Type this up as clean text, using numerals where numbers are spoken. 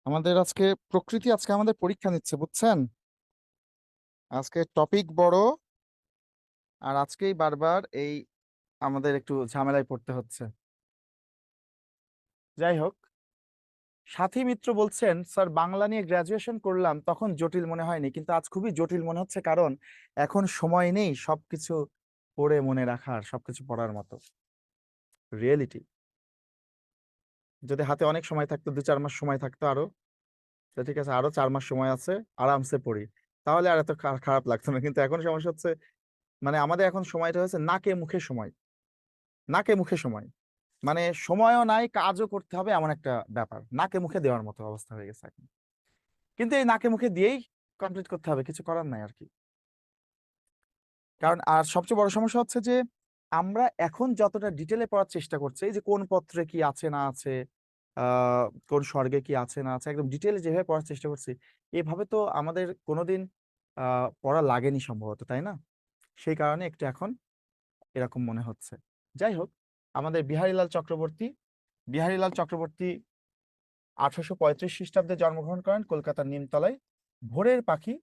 আমাদের আজকে আমাদের পরীক্ষা নিচ্ছে, বুঝছেন? আজকে টপিক বড়। আর আজকেই বারবার আমাদের একটু ঝামেলায় পড়তে হচ্ছে। যাই হোক, সাথী মিত্র বলছেন, স্যার বাংলা নিয়ে গ্রাজুয়েশন করলাম তখন জটিল মনে হয়নি, কিন্তু আজ খুবই জটিল মনে হচ্ছে, কারণ এখন সময় নেই সবকিছু পড়ে মনে রাখার, সবকিছু পড়ার মতো। রিয়েলিটি, যদি হাতে অনেক সময় থাকতো, 2-4 মাস সময় থাকতো আরো, তো ঠিক আছে, আরো 4 মাস সময় আছে, আরামসে পড়ি, তাহলে আর এত খারাপ লাগতো না। কিন্তু এখন সমস্যা হচ্ছে, মানে আমাদের এখন সময়টা হচ্ছে নাকে মুখে সময়, নাকে মুখে সময়, মানে সময়ও নাই, কাজও করতে হবে, এমন একটা ব্যাপার, নাকে মুখে দেওয়ার মতো অবস্থা হয়ে গেছে এখন। কিন্তু এই নাকে মুখে দিয়েই কমপ্লিট করতে হবে, কিছু করার নাই আর কি। কারণ আর সবচেয়ে বড় সমস্যা হচ্ছে যে আমরা এখন যতটা ডিটেলে পড়ার চেষ্টা করছি, এই যে কোন পত্রে কি আছে না আছে, কোন স্বর্গে কি আছে না আছে, একদম ডিটেলে যেভাবে পড়ার চেষ্টা করছি, এভাবে তো আমাদের কোনোদিন পড়া লাগেনি সম্ভবত, তাই না? সেই কারণে একটু এখন এরকম মনে হচ্ছে। যাই হোক, আমাদের বিহারীলাল চক্রবর্তী 1835 খ্রিস্টাব্দে জন্মগ্রহণ করেন কলকাতার নিমতলায়। ভোরের পাখি